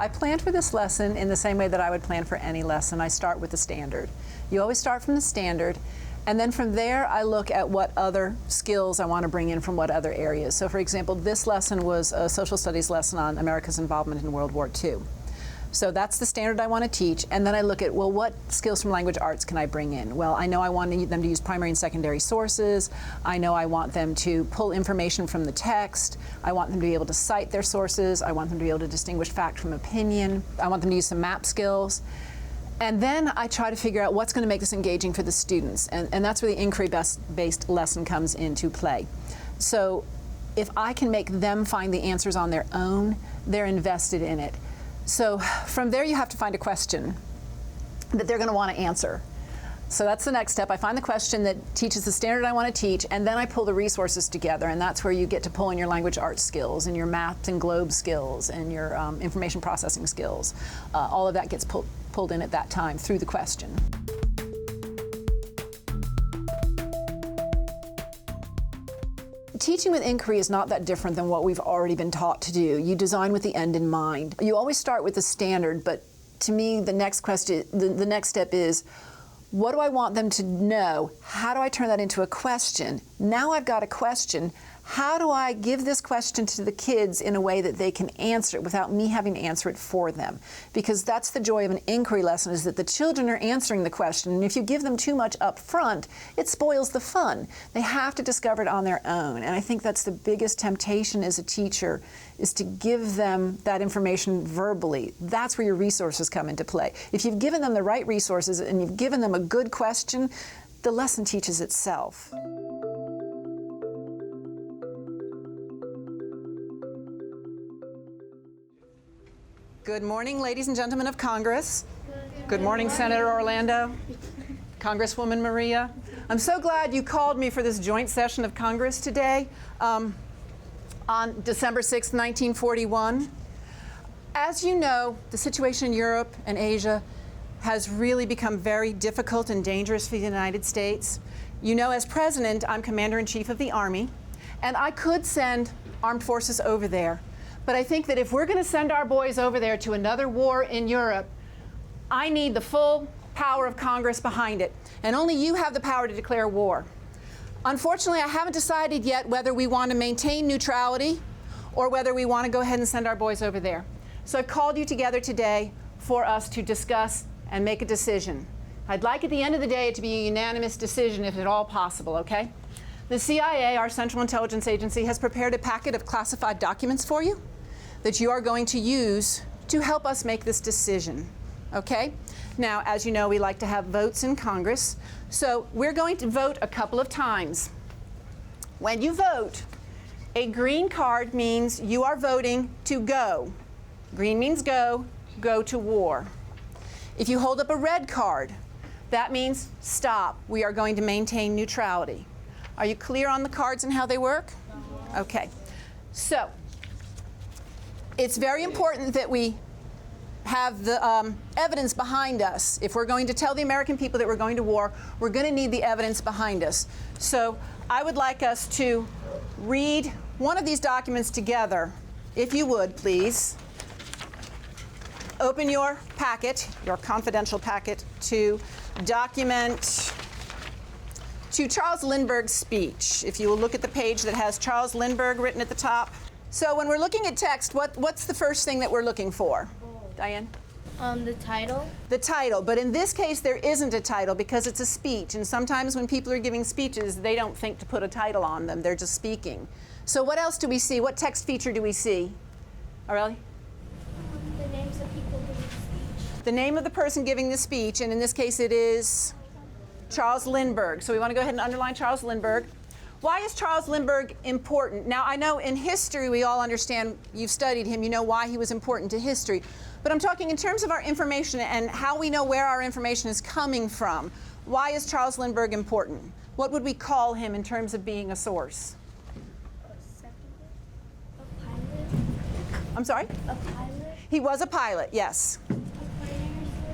I planned for this lesson in the same way that I would plan for any lesson. I start with the standard. You always start from the standard, and then from there I look at what other skills I want to bring in from what other areas. So for example, this lesson was a social studies lesson on America's involvement in World War II. So that's the standard I want to teach, and then I look at, well, what skills from language arts can I bring in? Well, I know I want them to use primary and secondary sources. I know I want them to pull information from the text. I want them to be able to cite their sources. I want them to be able to distinguish fact from opinion. I want them to use some map skills. And then I try to figure out what's going to make this engaging for the students, and that's where the inquiry-based lesson comes into play. So if I can make them find the answers on their own, they're invested in it. So from there you have to find a question that they're going to want to answer. So that's the next step. I find the question that teaches the standard I want to teach, and then I pull the resources together, and that's where you get to pull in your language arts skills and your maps and globe skills and your information processing skills. All of that gets pulled in at that time through the question. Teaching with inquiry is not that different than what we've already been taught to do. You design with the end in mind. You always start with the standard, but to me the next question, the next step is, what do I want them to know? How do I turn that into a question? Now I've got a question. How do I give this question to the kids in a way that they can answer it without me having to answer it for them? Because that's the joy of an inquiry lesson, is that the children are answering the question, and if you give them too much up front, it spoils the fun. They have to discover it on their own, and I think that's the biggest temptation as a teacher, is to give them that information verbally. That's where your resources come into play. If you've given them the right resources and you've given them a good question, the lesson teaches itself. Good morning, ladies and gentlemen of Congress. Good morning, Senator Orlando, Congresswoman Maria. I'm so glad you called me for this joint session of Congress today on December 6, 1941. As you know, the situation in Europe and Asia has really become very difficult and dangerous for the United States. You know, as president, I'm Commander-in-Chief of the Army, and I could send armed forces over there. But I think that if we're going to send our boys over there to another war in Europe, I need the full power of Congress behind it. And only you have the power to declare war. Unfortunately, I haven't decided yet whether we want to maintain neutrality or whether we want to go ahead and send our boys over there. So I've called you together today for us to discuss and make a decision. I'd like at the end of the day it to be a unanimous decision if at all possible, okay? The CIA, our Central Intelligence Agency, has prepared a packet of classified documents for you that you are going to use to help us make this decision, okay? Now, as you know, we like to have votes in Congress, so we're going to vote a couple of times. When you vote, a green card means you are voting to go. Green means go to war. If you hold up a red card, that means stop. We are going to maintain neutrality. Are you clear on the cards and how they work? Okay. So, it's very important that we have the evidence behind us. If we're going to tell the American people that we're going to war, we're going to need the evidence behind us. So, I would like us to read one of these documents together, if you would, please. Open your packet, your confidential packet, to document to Charles Lindbergh's speech. If you will look at the page that has Charles Lindbergh written at the top. So when we're looking at text, what's the first thing that we're looking for? Diane? The title. The title, but in this case there isn't a title because it's a speech, and sometimes when people are giving speeches they don't think to put a title on them, they're just speaking. So what else do we see? What text feature do we see? Aurelie? The names of people giving the speech. The name of the person giving the speech, and in this case it is Charles Lindbergh. So we want to go ahead and underline Charles Lindbergh. Why is Charles Lindbergh important? Now, I know in history we all understand, you've studied him, you know why he was important to history. But I'm talking in terms of our information and how we know where our information is coming from. Why is Charles Lindbergh important? What would we call him in terms of being a source? A pilot. I'm sorry? A pilot. He was a pilot, yes. A primary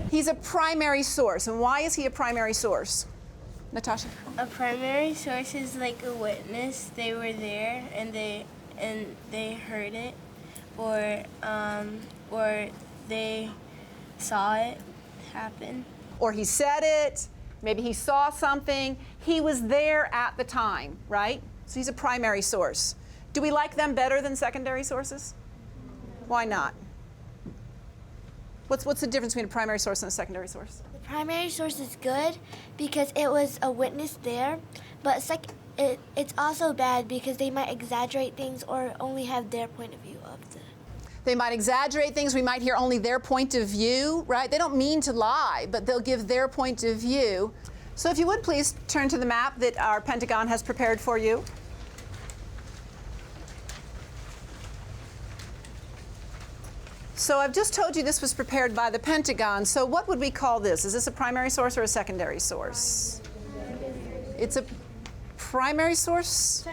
source. He's a primary source. And why is he a primary source? Natasha? A primary source is like a witness. They were there and they heard it, or they saw it happen. Or he said it, maybe he saw something. He was there at the time, right? So he's a primary source. Do we like them better than secondary sources? Why not? What's the difference between a primary source and a secondary source? The primary source is good because it was a witness there, but it's also bad because they might exaggerate things or only have their point of view of the. They might exaggerate things. We might hear only their point of view, right? They don't mean to lie, but they'll give their point of view. So if you would please turn to the map that our Pentagon has prepared for you. So I've just told you this was prepared by the Pentagon. So what would we call this? Is this a primary source or a secondary source? It's a primary source?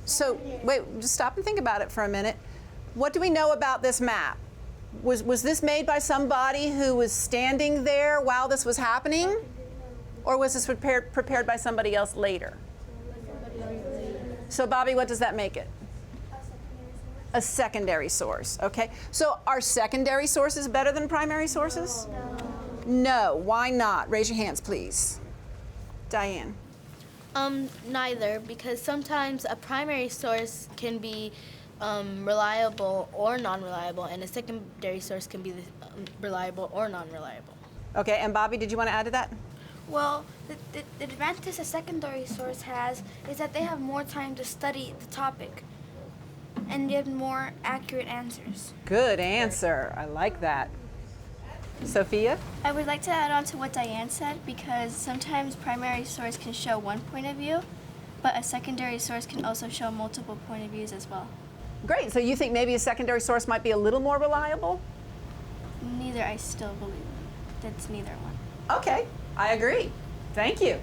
So wait, just stop and think about it for a minute. What do we know about this map? Was this made by somebody who was standing there while this was happening? Or was this prepared by somebody else later? So Bobby, what does that make it? A secondary source, okay? So are secondary sources better than primary sources? No. Why not? Raise your hands, please. Diane. Neither, because sometimes a primary source can be reliable or non-reliable, and a secondary source can be reliable or non-reliable. Okay, and Bobby, did you want to add to that? Well, the advantage a secondary source has is that they have more time to study the topic and give more accurate answers. Good answer. I like that. Sophia? I would like to add on to what Diane said, because sometimes primary source can show one point of view, but a secondary source can also show multiple point of views as well. Great. So you think maybe a secondary source might be a little more reliable? Neither, I still believe. That's neither one. Okay, I agree. Thank you.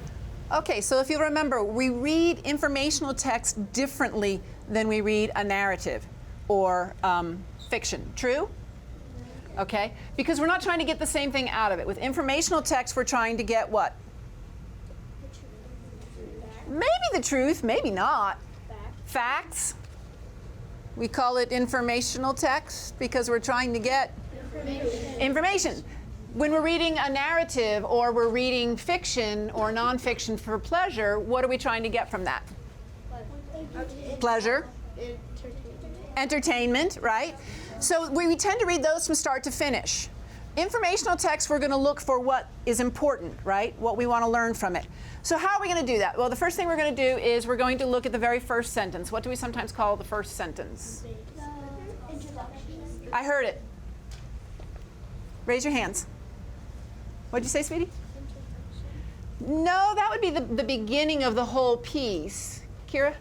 Okay, so if you remember, we read informational text differently than we read a narrative or fiction. True? Okay, because we're not trying to get the same thing out of it. With informational text, we're trying to get what? Maybe the truth, maybe not. Facts. We call it informational text because we're trying to get information. When we're reading a narrative or we're reading fiction or nonfiction for pleasure, what are we trying to get from that? Pleasure. Entertainment, right? So we tend to read those from start to finish. Informational text, we're going to look for what is important, right? What we want to learn from it. So how are we going to do that? Well, the first thing we're going to do is we're going to look at the very first sentence. What do we sometimes call the first sentence? I heard it. Raise your hands. What'd you say, sweetie? No, that would be the beginning of the whole piece. Kira?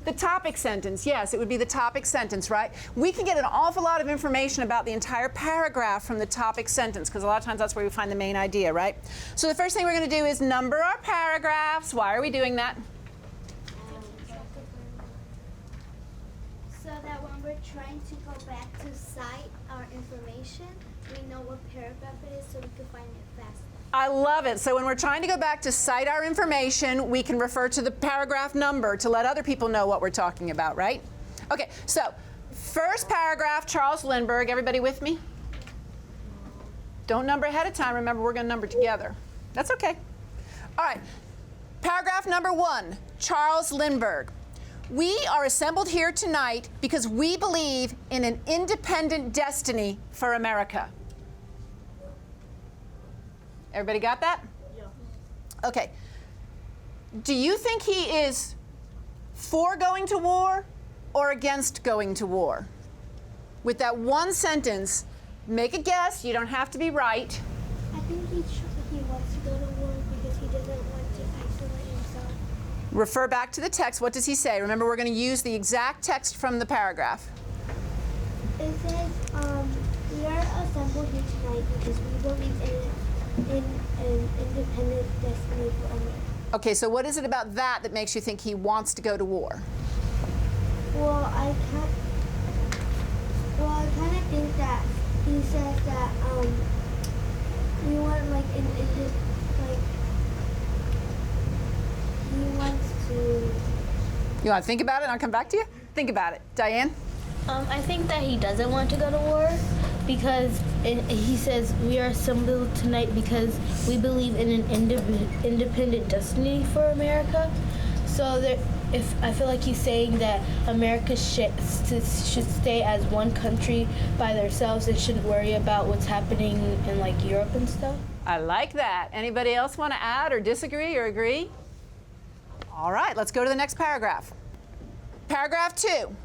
The topic sentence, yes, it would be the topic sentence, right? We can get an awful lot of information about the entire paragraph from the topic sentence, because a lot of times that's where we find the main idea, right? So the first thing we're going to do is number our paragraphs. Why are we doing that? So that when we're trying to go back to cite our information, we know what paragraph it is so we can find it fast. I love it. So when we're trying to go back to cite our information, we can refer to the paragraph number to let other people know what we're talking about, right? Okay, so first paragraph, Charles Lindbergh. Everybody with me? Don't number ahead of time. Remember, we're going to number together. That's okay. All right. Paragraph number 1, Charles Lindbergh. We are assembled here tonight because we believe in an independent destiny for America. Everybody got that? Yeah. Okay. Do you think he is for going to war or against going to war? With that one sentence, make a guess. You don't have to be right. I think he wants to go to war because he doesn't want to isolate himself. Refer back to the text. What does he say? Remember, we're going to use the exact text from the paragraph. It says, we are assembled here tonight because we believe in an independent destiny for America. Okay, so what is it about that that makes you think he wants to go to war? Well, I kind of think that he says that we want he wants to. You want to think about it and I'll come back to you? Think about it. Diane? I think that he doesn't want to go to war because he says we are assembled tonight because we believe in an independent destiny for America. So if I feel like he's saying that America should stay as one country by themselves and shouldn't worry about what's happening in like Europe and stuff. I like that. Anybody else want to add or disagree or agree? All right, let's go to the next paragraph. Paragraph 2.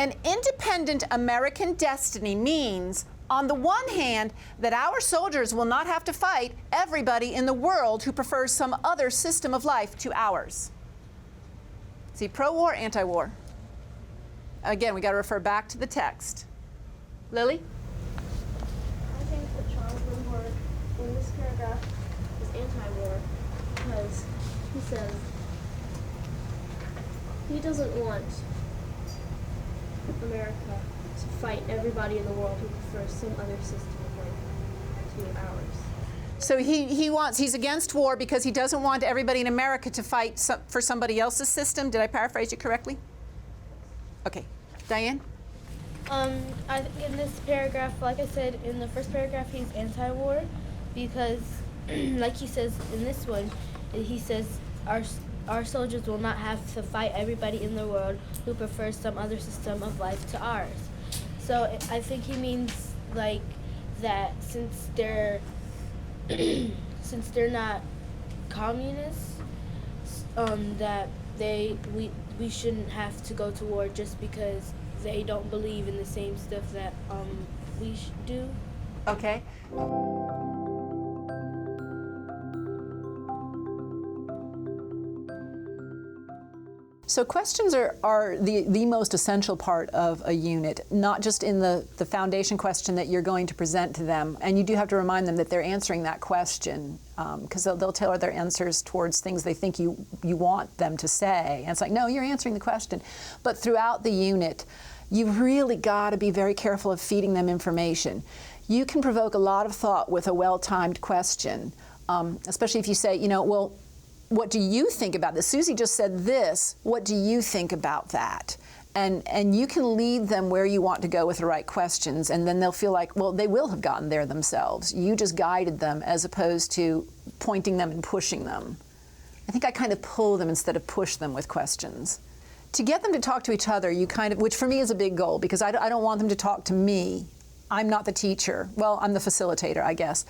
An independent American destiny means, on the one hand, that our soldiers will not have to fight everybody in the world who prefers some other system of life to ours. See, pro-war, anti-war. Again, we got to refer back to the text. Lily? I think that Charles Lindbergh in this paragraph is anti-war because he says he doesn't want America to fight everybody in the world who prefers some other system of life to ours. So he's against war because he doesn't want everybody in America to fight for somebody else's system. Did I paraphrase you correctly? Okay. Diane? I think in this paragraph, like I said, in the first paragraph, he's anti-war because, like he says in this one, he says our soldiers will not have to fight everybody in the world who prefers some other system of life to ours. So I think he means like that since they're not communists, that we shouldn't have to go to war just because they don't believe in the same stuff that we do. Okay. So questions are the most essential part of a unit, not just in the foundation question that you're going to present to them. And you do have to remind them that they're answering that question because they'll tailor their answers towards things they think you want them to say. And it's like, no, you're answering the question. But throughout the unit, you've really got to be very careful of feeding them information. You can provoke a lot of thought with a well-timed question, especially if you say, well, what do you think about this? Susie just said this. What do you think about that? And you can lead them where you want to go with the right questions, and then they'll feel like, well, they will have gotten there themselves. You just guided them as opposed to pointing them and pushing them. I think I kind of pull them instead of push them with questions. To get them to talk to each other, which for me is a big goal because I don't want them to talk to me. I'm not the teacher. Well, I'm the facilitator, I guess.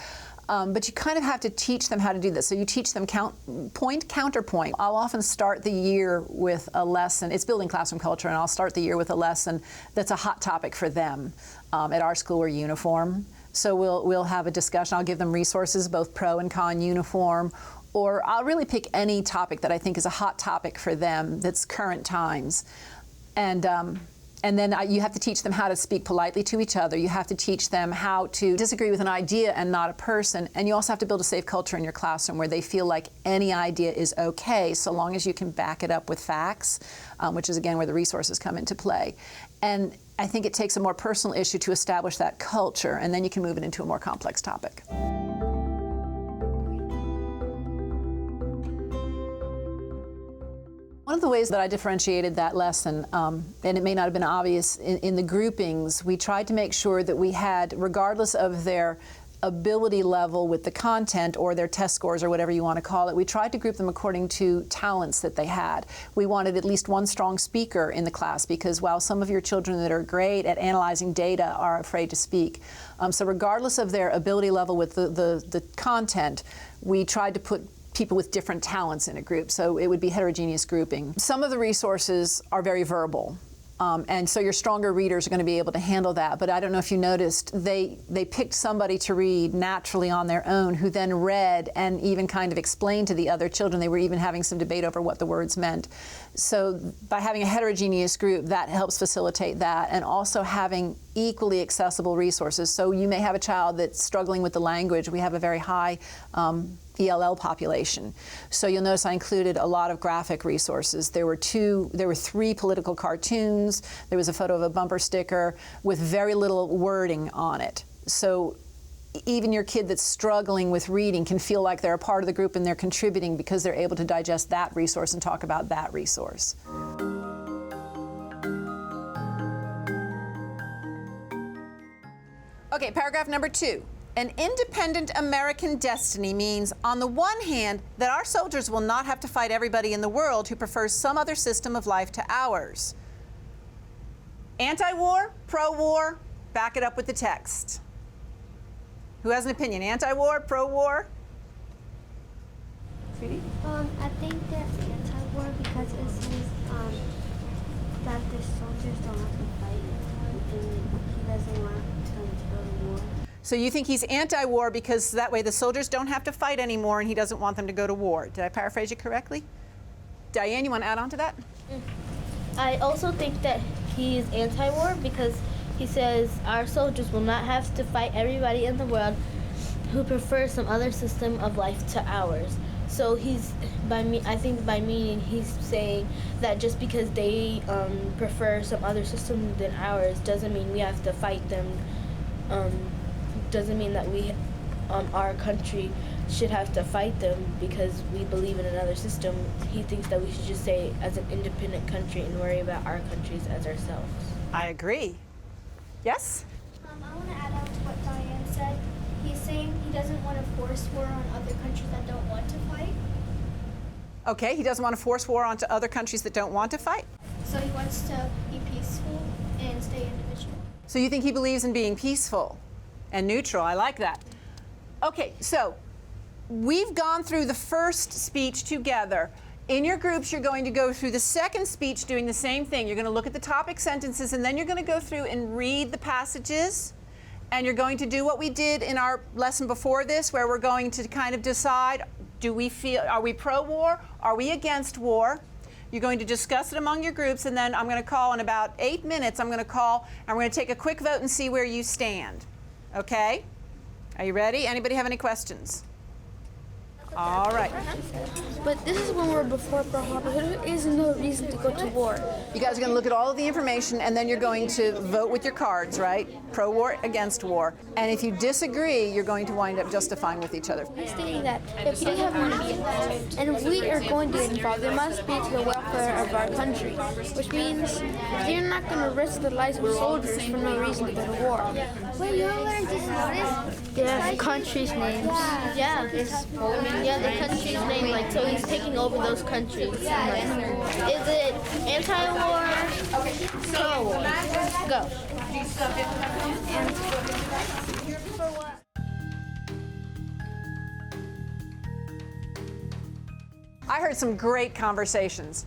But you kind of have to teach them how to do this. So you teach them point, counterpoint. I'll often start the year with a lesson. It's building classroom culture, and I'll start the year with a lesson that's a hot topic for them. At our school, we're uniform. So we'll have a discussion. I'll give them resources, both pro and con uniform, or I'll really pick any topic that I think is a hot topic for them that's current times. And then you have to teach them how to speak politely to each other. You have to teach them how to disagree with an idea and not a person. And you also have to build a safe culture in your classroom where they feel like any idea is okay, so long as you can back it up with facts, which is, again, where the resources come into play. And I think it takes a more personal issue to establish that culture, and then you can move it into a more complex topic. One of the ways that I differentiated that lesson, and it may not have been obvious in the groupings, we tried to make sure that we had, regardless of their ability level with the content or their test scores or whatever you want to call it, we tried to group them according to talents that they had. We wanted at least one strong speaker in the class because while some of your children that are great at analyzing data are afraid to speak, so regardless of their ability level with the content, we tried to put people with different talents in a group, so it would be heterogeneous grouping. Some of the resources are very verbal, and so your stronger readers are going to be able to handle that, but I don't know if you noticed, they picked somebody to read naturally on their own who then read and even kind of explained to the other children. They were even having some debate over what the words meant. So by having a heterogeneous group, that helps facilitate that, and also having equally accessible resources. So you may have a child that's struggling with the language. We have a very high ELL population. So you'll notice I included a lot of graphic resources. There were 3 political cartoons. There was a photo of a bumper sticker with very little wording on it. So even your kid that's struggling with reading can feel like they're a part of the group and they're contributing because they're able to digest that resource and talk about that resource. Okay, paragraph number 2. An independent American destiny means, on the one hand, that our soldiers will not have to fight everybody in the world who prefers some other system of life to ours. Anti-war, pro-war, back it up with the text. Who has an opinion? Anti-war, pro-war? Sweetie? I think they're anti-war because it says that the soldiers don't have to fight, and he doesn't want them to go to war. So you think he's anti-war because that way the soldiers don't have to fight anymore and he doesn't want them to go to war. Did I paraphrase you correctly? Diane, you want to add on to that? I also think that he is anti-war because he says our soldiers will not have to fight everybody in the world who prefers some other system of life to ours. So I think by meaning he's saying that just because they prefer some other system than ours doesn't mean we have to fight them. Doesn't mean that our country should have to fight them because we believe in another system. He thinks that we should just say as an independent country and worry about our countries as ourselves. I agree. Yes? I want to add on to what Diane said. He's saying he doesn't want to force war on other countries that don't want to fight. Okay, he doesn't want to force war onto other countries that don't want to fight. So he wants to be peaceful and stay individual. So you think he believes in being peaceful and neutral. I like that. Okay, so we've gone through the first speech together. In your groups, you're going to go through the second speech doing the same thing. You're going to look at the topic sentences, and then you're going to go through and read the passages. And you're going to do what we did in our lesson before this, where we're going to kind of decide, are we pro-war? Are we against war? You're going to discuss it among your groups, and then I'm going to call in about 8 minutes, I'm going to call, and we're going to take a quick vote and see where you stand. Okay? Are you ready? Anybody have any questions? All right. But this is when we're before Pearl Harbor. There is no reason to go to war. You guys are going to look at all of the information, and then you're going to vote with your cards, right? Pro-war, against war. And if you disagree, you're going to wind up justifying with each other. He's stating that if we have money to get involved, and if we are going to get involved, it must be to the welfare of our country, which means they're not going to risk the lives of soldiers for no reason to go to war. Wait, you know what I just noticed? They have countries' names. Yeah, the country's name, like, so he's taking over those countries. Like, is it anti-war? Pro-war? Go. I heard some great conversations,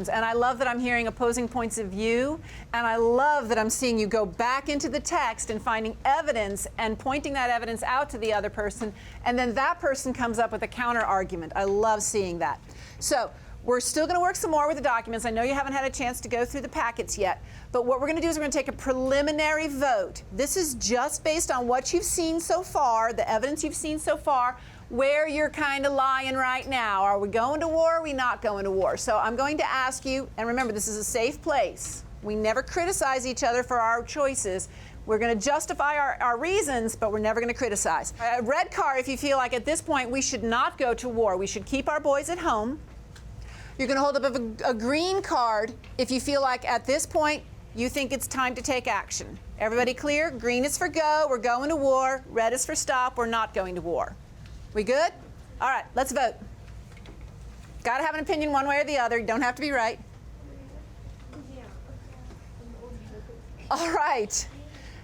and I love that I'm hearing opposing points of view, and I love that I'm seeing you go back into the text and finding evidence and pointing that evidence out to the other person, and then that person comes up with a counter argument. I love seeing that. So we're still going to work some more with the documents. I know you haven't had a chance to go through the packets yet, but what we're going to do is we're going to take a preliminary vote. This is just based on what you've seen so far, the evidence you've seen so far, where you're kind of lying right now. Are we going to war? Are we not going to war? So I'm going to ask you, and remember, this is a safe place. We never criticize each other for our choices. We're going to justify our reasons, but we're never going to criticize. A red card if you feel like at this point we should not go to war. We should keep our boys at home. You're going to hold up a green card if you feel like at this point you think it's time to take action. Everybody clear? Green is for go. We're going to war. Red is for stop. We're not going to war. We good? All right, let's vote. Got to have an opinion one way or the other. You don't have to be right. All right.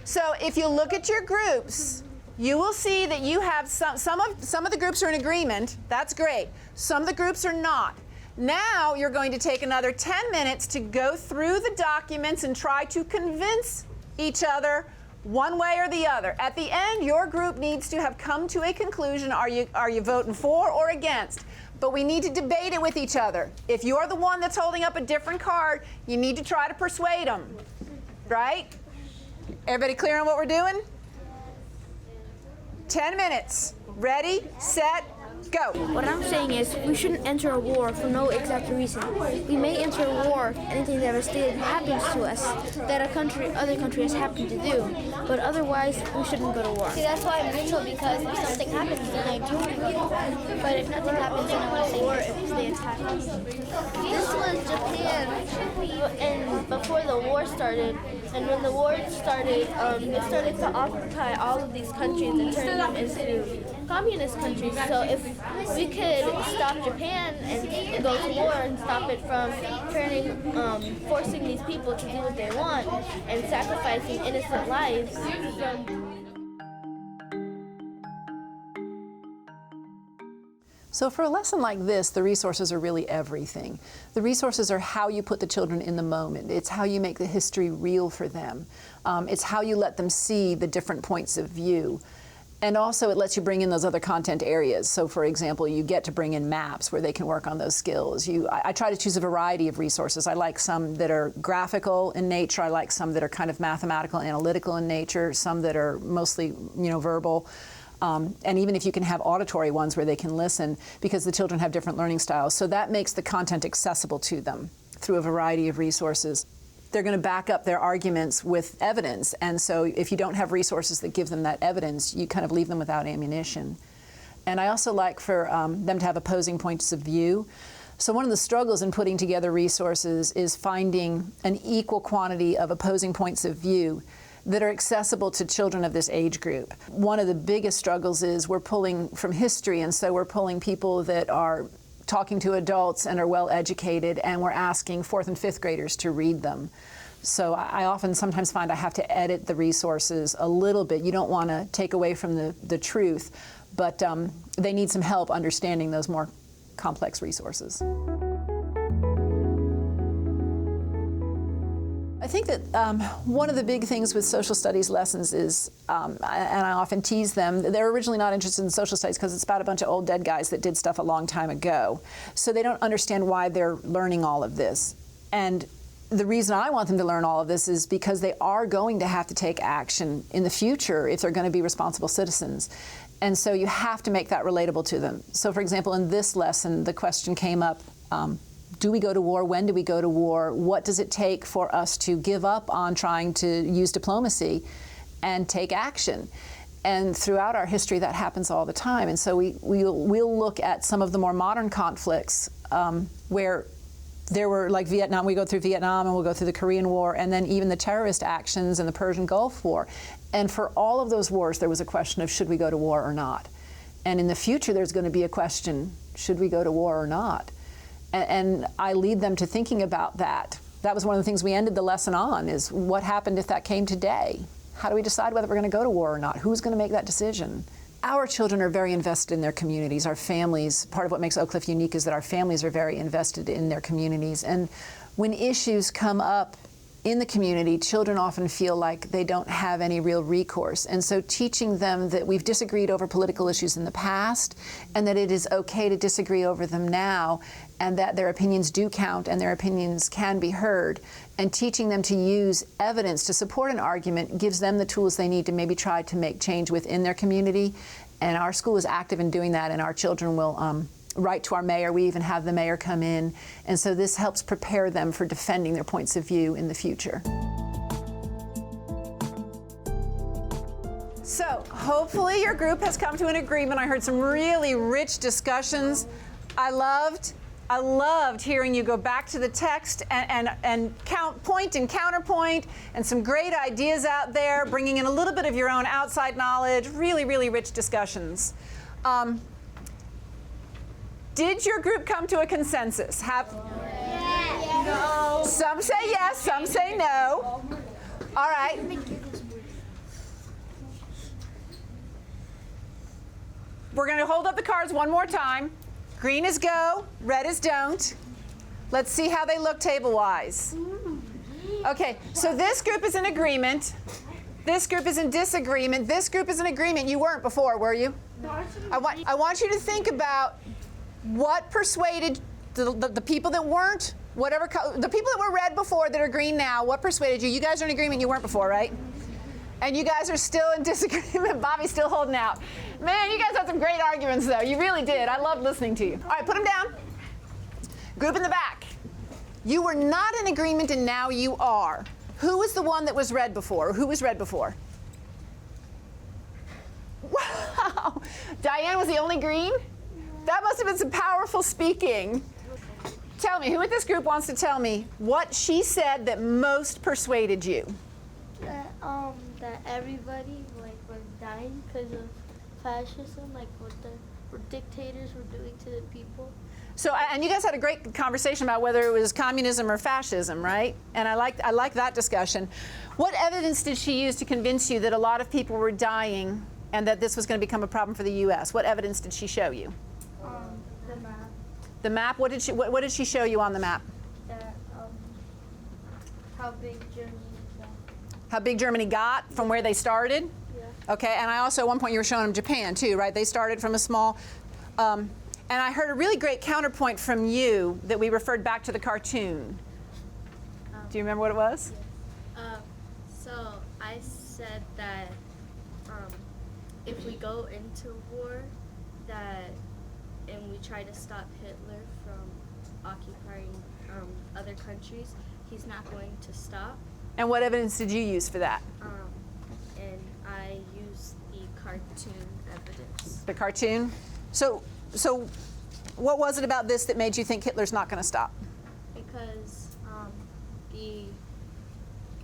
So if you look at your groups, you will see that you have some of the groups are in agreement. That's great. Some of the groups are not. Now you're going to take another 10 minutes to go through the documents and try to convince each other one way or the other. At the end, your group needs to have come to a conclusion. Are you voting for or against? But we need to debate it with each other. If you're the one that's holding up a different card, you need to try to persuade them. Right? Everybody clear on what we're doing? 10 minutes. Ready, set, Go. What I'm saying is we shouldn't enter a war for no exact reason. We may enter a war if anything devastating happens to us that other countries happen to do, but otherwise we shouldn't go to war. See, that's why I'm neutral, because if something happens, then I do agree. But if nothing happens, then I want to say war if they attack us. This was Japan, and before the war started, and when the war started, it started to occupy all of these countries and turn them into communist countries. So if we could stop Japan and go to war and stop it from forcing these people to do what they want and sacrificing innocent lives from. So for a lesson like this, the resources are really everything. The resources are how you put the children in the moment. It's how you make the history real for them. It's how you let them see the different points of view. And also it lets you bring in those other content areas. So for example, you get to bring in maps where they can work on those skills. I try to choose a variety of resources. I like some that are graphical in nature. I like some that are kind of mathematical, analytical in nature, some that are mostly, verbal. And even if you can have auditory ones where they can listen, because the children have different learning styles. So that makes the content accessible to them through a variety of resources. They're going to back up their arguments with evidence. And so if you don't have resources that give them that evidence, you kind of leave them without ammunition. And I also like for them to have opposing points of view. So one of the struggles in putting together resources is finding an equal quantity of opposing points of view that are accessible to children of this age group. One of the biggest struggles is we're pulling from history, and so we're pulling people that are talking to adults and are well educated, and we're asking 4th and 5th graders to read them. So I often sometimes find I have to edit the resources a little bit. You don't want to take away from the truth, but they need some help understanding those more complex resources. I think that one of the big things with social studies lessons is, and I often tease them, they're originally not interested in social studies because it's about a bunch of old dead guys that did stuff a long time ago. So they don't understand why they're learning all of this. And the reason I want them to learn all of this is because they are going to have to take action in the future if they're going to be responsible citizens. And so you have to make that relatable to them. So for example, in this lesson, the question came up, do we go to war? When do we go to war? What does it take for us to give up on trying to use diplomacy and take action? And throughout our history, that happens all the time. And so we'll look at some of the more modern conflicts where there were, like Vietnam, we go through Vietnam and we'll go through the Korean War, and then even the terrorist actions and the Persian Gulf War. And for all of those wars, there was a question of should we go to war or not? And in the future, there's going to be a question, should we go to war or not? And I lead them to thinking about that. That was one of the things we ended the lesson on, is what happened if that came today? How do we decide whether we're going to go to war or not? Who's going to make that decision? Our children are very invested in their communities. Our families, part of what makes Oak Cliff unique is that our families are very invested in their communities. And when issues come up in the community, children often feel like they don't have any real recourse. And so teaching them that we've disagreed over political issues in the past, and that it is okay to disagree over them now, and that their opinions do count and their opinions can be heard, and teaching them to use evidence to support an argument gives them the tools they need to maybe try to make change within their community. And our school is active in doing that, and our children will write to our mayor. We even have the mayor come in. And so this helps prepare them for defending their points of view in the future. So hopefully your group has come to an agreement. I heard some really rich discussions. I loved hearing you go back to the text and point and counterpoint, and some great ideas out there, bringing in a little bit of your own outside knowledge. Really, really rich discussions. Did your group come to a consensus? Yes. No. Some say yes, some say no. All right. We're going to hold up the cards one more time. Green is go, red is don't. Let's see how they look table-wise. Okay, so this group is in agreement. This group is in disagreement. This group is in agreement. You weren't before, were you? I want you to think about what persuaded the people that weren't, the people that were red before that are green now, what persuaded you? You guys are in agreement, you weren't before, right? And you guys are still in disagreement. Bobby's still holding out. Man, you guys had some great arguments, though. You really did. I loved listening to you. All right, put them down. Group in the back. You were not in agreement, and now you are. Who was the one that was read before? Who was read before? Wow. Diane was the only green? That must have been some powerful speaking. Tell me, who in this group wants to tell me what she said that most persuaded you? That everybody was dying because of fascism, like what dictators were doing to the people. So, and you guys had a great conversation about whether it was communism or fascism, right? And I like that discussion. What evidence did she use to convince you that a lot of people were dying and that this was going to become a problem for the U.S.? What evidence did she show you? The map. The map. What did she show you on the map? That how big Germany got. How big Germany got from where they started? Yeah. Okay. And I also at one point you were showing them Japan too, right? They started from a small. And I heard a really great counterpoint from you that we referred back to the cartoon. Do you remember what it was? So I said that if we go into war, and we try to stop Hitler from occupying other countries, he's not going to stop. And what evidence did you use for that? And I used the cartoon evidence. The cartoon? So what was it about this that made you think Hitler's not going to stop? Because the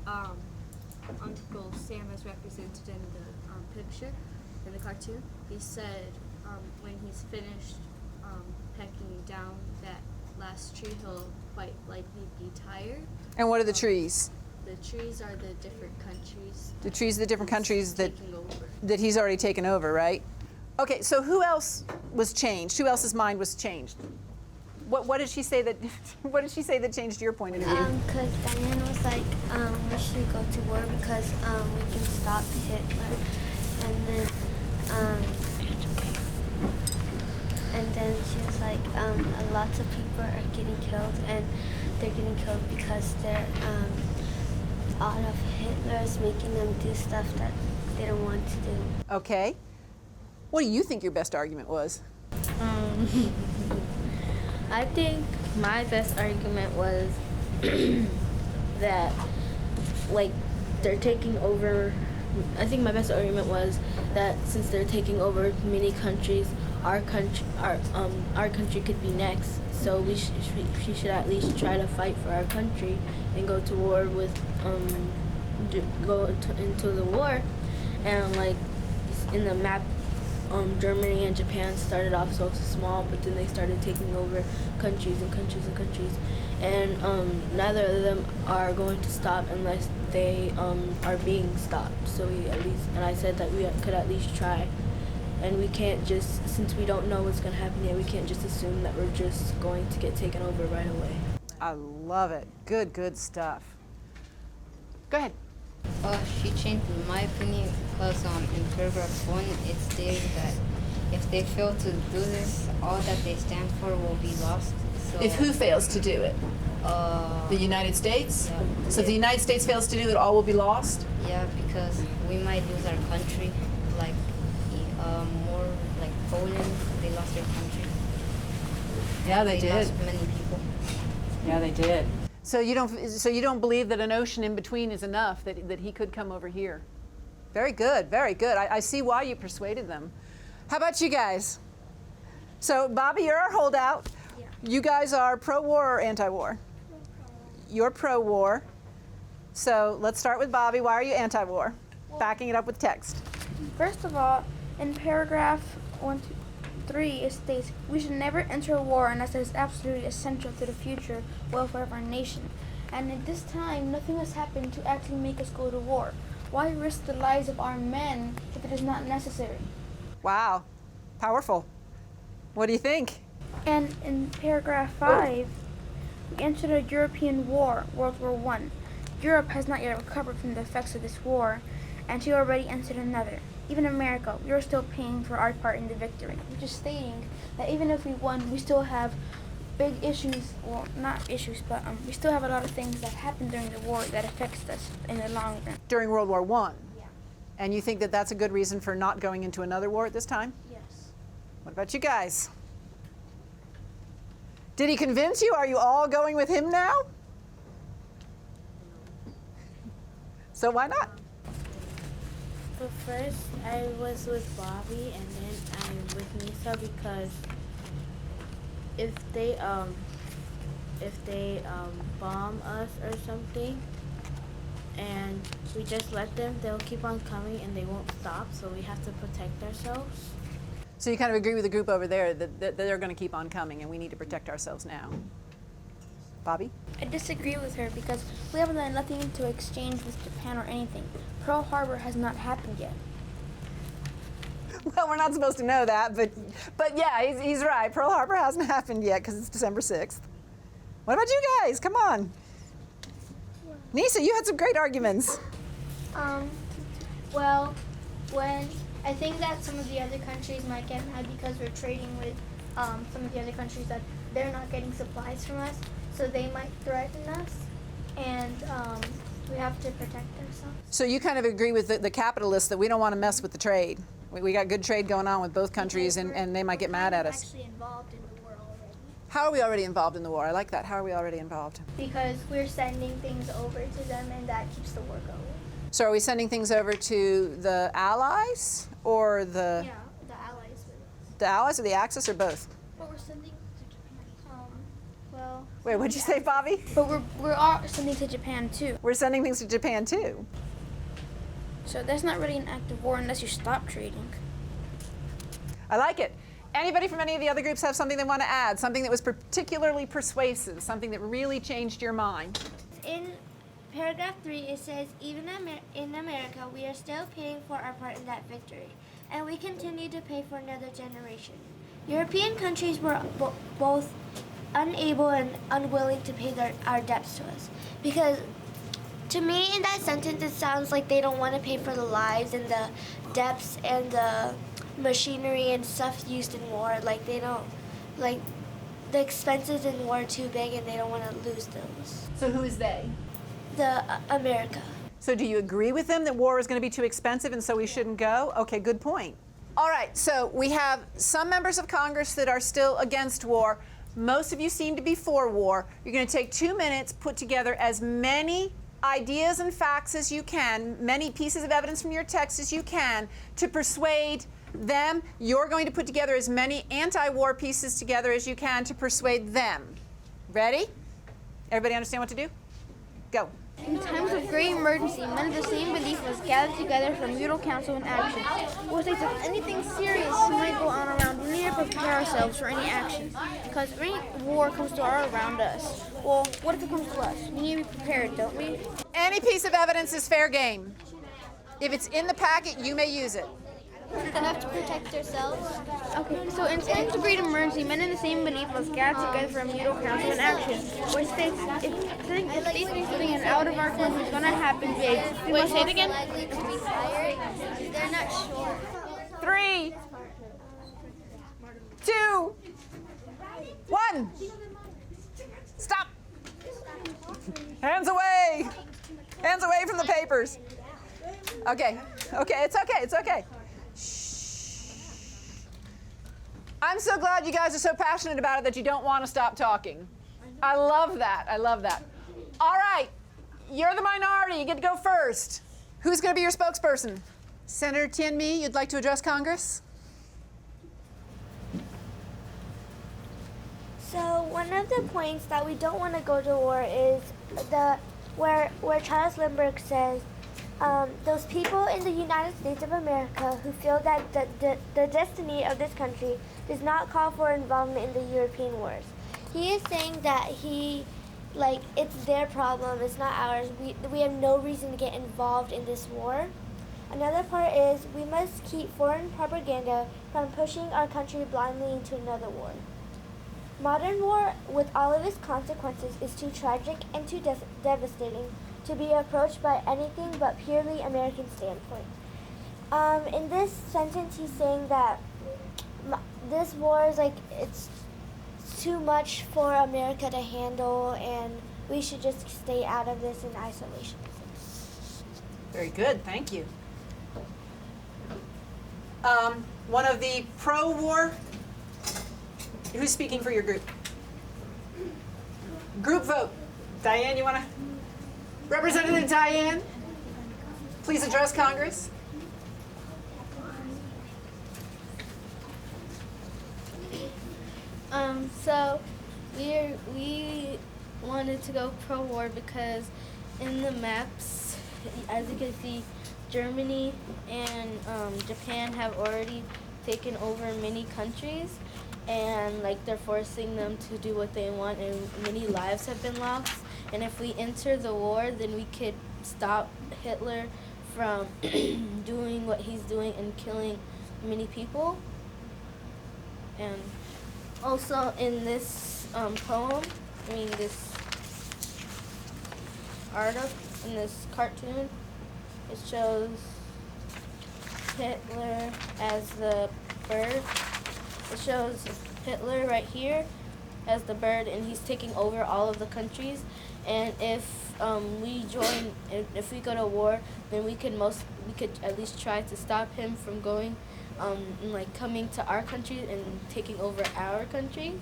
Uncle Sam is represented in the picture, in the cartoon. He said when he's finished pecking down that last tree, he'll quite likely be tired. And what are the trees? The trees are the different countries. The trees of the different countries that he's already taken over, right? Okay, so who else was changed? Who else's mind was changed? What did she say that? What did she say that changed your point of view? Because Diane was like, we should go to war because we can stop Hitler, and then she was like, lots of people are getting killed, and they're getting killed because they're all of Hitler's making them do stuff that they don't want to do. Okay. What do you think your best argument was? I think my best argument was that, like, they're taking over. I think my best argument was that since they're taking over many countries, our country could be next. So she should at least try to fight for our country and go to war with, into the war, and like in the map. Germany and Japan started off so small, but then they started taking over countries and countries and countries, and neither of them are going to stop unless they are being stopped. So and I said that we could at least try, and we can't just, since we don't know what's going to happen yet, we can't just assume that we're just going to get taken over right away. I love it. Good stuff. Go ahead. She changed my opinion because in paragraph 1 it states that if they fail to do this, all that they stand for will be lost. So, If who fails to do it? The United States? Yeah. So if the United States fails to do it, all will be lost? Yeah, because we might lose our country, like more like Poland, they lost their country. Yeah, they did. Lost many people. Yeah, they did. So you don't believe that an ocean in between is enough, that he could come over here? Very good, very good. I see why you persuaded them. How about you guys? So Bobby, you're our holdout. Yeah. You guys are pro-war or anti-war? You're pro-war. So let's start with Bobby. Why are you anti-war? Backing it up with text. First of all, in paragraph 1, 2, 3, it states, we should never enter a war unless it is absolutely essential to the future welfare of our nation. And at this time, nothing has happened to actually make us go to war. Why risk the lives of our men if it is not necessary? Wow, powerful. What do you think? And in paragraph 5, we entered a European war, World War I. Europe has not yet recovered from the effects of this war, and she already entered another. Even America, we are still paying for our part in the victory, which is stating that even if we won, we still have big issues, well, not issues, but we still have a lot of things that happened during the war that affects us in the long run. During World War I? Yeah. And you think that that's a good reason for not going into another war at this time? Yes. What about you guys? Did he convince you? Are you all going with him now? So why not? But first, I was with Bobby, and then I'm with Nisa because if they bomb us or something, and we just let them, they'll keep on coming and they won't stop. So we have to protect ourselves. So you kind of agree with the group over there that they're going to keep on coming, and we need to protect ourselves now. Bobby? I disagree with her because we haven't done nothing to exchange with Japan or anything. Pearl Harbor has not happened yet. Well, we're not supposed to know that, but yeah, he's right. Pearl Harbor hasn't happened yet because it's December 6th. What about you guys? Come on. Nisa, you had some great arguments. Well, when I think that some of the other countries might get mad because we're trading with some of the other countries that they're not getting supplies from us, so they might threaten us, and we have to protect ourselves. So you kind of agree with the capitalists that we don't want to mess with the trade. We got good trade going on with both countries, and they might get mad at us. Actually involved in the war already. How are we already involved in the war? I like that. How are we already involved? Because we're sending things over to them, and that keeps the war going. So are we sending things over to the Allies or the Yeah, the allies with us. the Allies or the Axis or both? But we're sending to Japan. Well. Wait, what'd you say, Bobby? But we're all sending to Japan too. We're sending things to Japan too. So that's not really an act of war unless you stop trading. I like it. Anybody from any of the other groups have something they want to add? Something that was particularly persuasive, something that really changed your mind? In paragraph 3, it says, even in America, we are still paying for our part in that victory, and we continue to pay for another generation. European countries were both unable and unwilling to pay our debts to us. Because to me, in that sentence, it sounds like they don't want to pay for the lives and the debts and the machinery and stuff used in war. Like, they don't, like, the expenses in war are too big and they don't want to lose those. So who is they? The America. So do you agree with them that war is going to be too expensive and so we shouldn't go? Okay, good point. All right, so we have some members of Congress that are still against war. Most of you seem to be for war. You're going to take 2 minutes, put together as many ideas and facts as you can, many pieces of evidence from your text as you can to persuade them. You're going to put together as many anti-war pieces together as you can to persuade them. Ready? Everybody understand what to do? Go. In times of great emergency, men of the same belief must gather together for mutual counsel and action. Which states if anything serious might go on around, we need to prepare ourselves for any action. Because if any war comes to our around us, well, what if it comes to us? We need to be prepared, don't we? Any piece of evidence is fair game. If it's in the packet, you may use it. We have to protect ourselves. Okay, so in times of great emergency, men in the same belief must gather together for mutual counsel and action. Which states if something out of our control is going to happen big, we must say it again. Likely to be fired. They're not sure. 3, 2, 1. Stop. Hands away. Hands away from the papers. Okay, it's okay. I'm so glad you guys are so passionate about it that you don't want to stop talking. I love that. All right, you're the minority. You get to go first. Who's going to be your spokesperson? Senator Tianmi, you'd like to address Congress? So one of the points that we don't want to go to war is where Charles Lindbergh says, those people in the United States of America who feel that the destiny of this country does not call for involvement in the European wars. He is saying that it's their problem, it's not ours. We have no reason to get involved in this war. Another part is we must keep foreign propaganda from pushing our country blindly into another war. Modern war, with all of its consequences, is too tragic and too devastating to be approached by anything but purely American standpoint. In this sentence, he's saying that this war is it's too much for America to handle, and we should just stay out of this in isolation. Very good, thank you. one of the pro-war, who's speaking for your group? Group vote. Diane, you want to? Representative Diane, please address Congress. So we wanted to go pro-war because in the maps, as you can see, Germany and Japan have already taken over many countries, and like they're forcing them to do what they want, and many lives have been lost. And if we enter the war, then we could stop Hitler from doing what he's doing and killing many people. And also in this this in this cartoon, it shows Hitler as the bird. It shows Hitler right here as the bird, and he's taking over all of the countries. And if if we go to war, then we could at least try to stop him from going, and like coming to our country and taking over our country.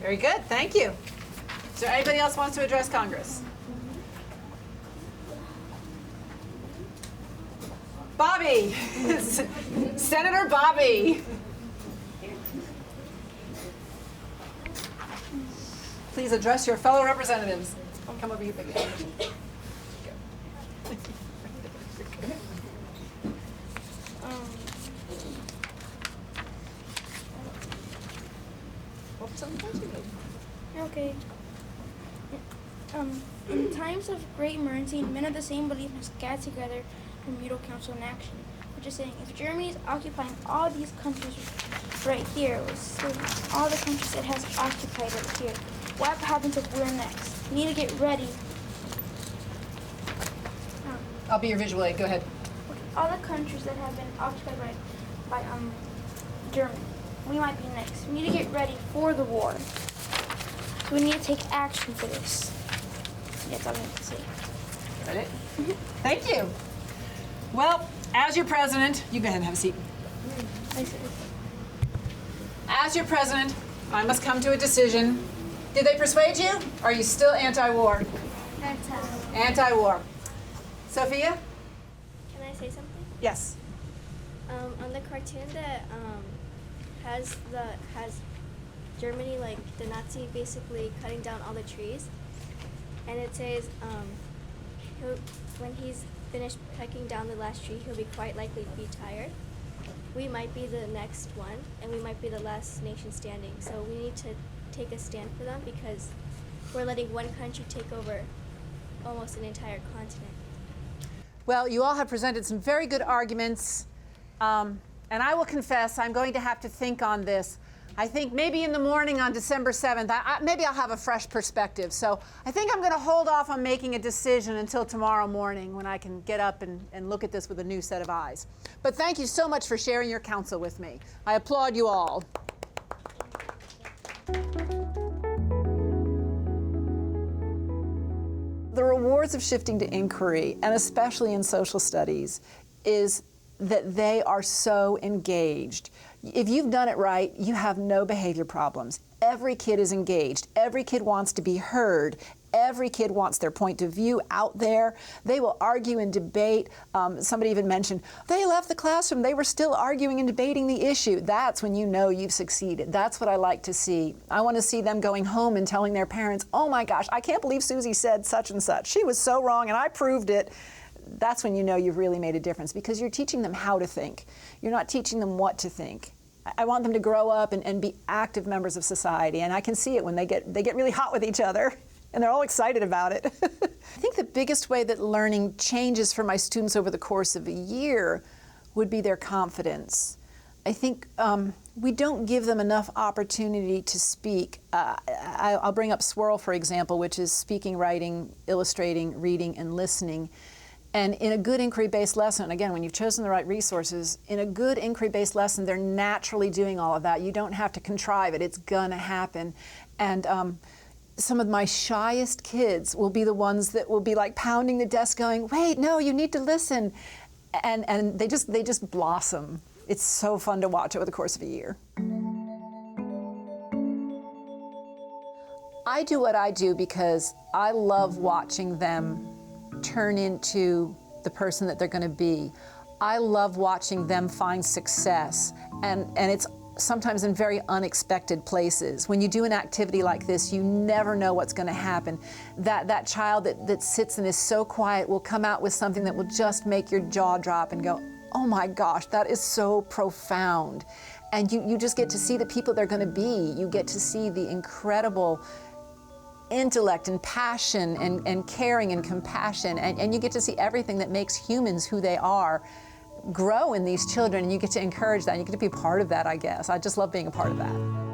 Very good, thank you. Is there anybody else who wants to address Congress? Bobby, Senator Bobby. Please address your fellow representatives. Come over here, baby. Okay. In times of great emergency, men of the same belief must gather together for mutual counsel and action. Which is saying, if Germany is occupying all these countries right here, all the countries it has occupied right here, what happens if we're next? We need to get ready. I'll be your visual aid. Go ahead. All the countries that have been occupied by Germany, we might be next. We need to get ready for the war. So we need to take action for this. That's all I have to say. Ready? Thank you. Well, as your president, you go ahead and have a seat. As your president, I must come to a decision. Did they persuade you? Or are you still anti-war? Anti-war. Sophia? Can I say something? Yes. On the cartoon that has Germany, like the Nazi, basically cutting down all the trees, and it says when he's finished cutting down the last tree, he'll be quite likely to be tired. We might be the next one, and we might be the last nation standing. So we need to take a stand for them because we're letting one country take over almost an entire continent. Well, you all have presented some very good arguments, and I will confess I'm going to have to think on this. I think maybe in the morning on December 7th, maybe I'll have a fresh perspective. So I think I'm going to hold off on making a decision until tomorrow morning when I can get up and look at this with a new set of eyes. But thank you so much for sharing your counsel with me. I applaud you all. The rewards of shifting to inquiry, and especially in social studies, is that they are so engaged. If you've done it right, you have no behavior problems. Every kid is engaged. Every kid wants to be heard. Every kid wants their point of view out there. They will argue and debate. Somebody even mentioned, they left the classroom, they were still arguing and debating the issue. That's when you know you've succeeded. That's what I like to see. I want to see them going home and telling their parents, oh my gosh, I can't believe Susie said such and such. She was so wrong and I proved it. That's when you know you've really made a difference because you're teaching them how to think. You're not teaching them what to think. I want them to grow up and be active members of society, and I can see it when they get really hot with each other, and they're all excited about it. I think the biggest way that learning changes for my students over the course of a year would be their confidence. I think we don't give them enough opportunity to speak. I'll bring up Swirl, for example, which is speaking, writing, illustrating, reading, and listening. And in a good inquiry-based lesson, again, when you've chosen the right resources, in a good inquiry-based lesson, they're naturally doing all of that. You don't have to contrive it. It's gonna happen. And some of my shyest kids will be the ones that will be like pounding the desk going, wait, no, you need to listen. and they just blossom. It's so fun to watch over the course of a year. I do what I do because I love watching them turn into the person that they're going to be. I love watching them find success, and it's sometimes in very unexpected places. When you do an activity like this, you never know what's going to happen. That child that sits and is so quiet will come out with something that will just make your jaw drop and go, oh my gosh, that is so profound. And you just get to see the people they're going to be. You get to see the incredible intellect and passion and caring and compassion, and you get to see everything that makes humans who they are grow in these children, and you get to encourage that, and you get to be part of that, I guess. I just love being a part of that.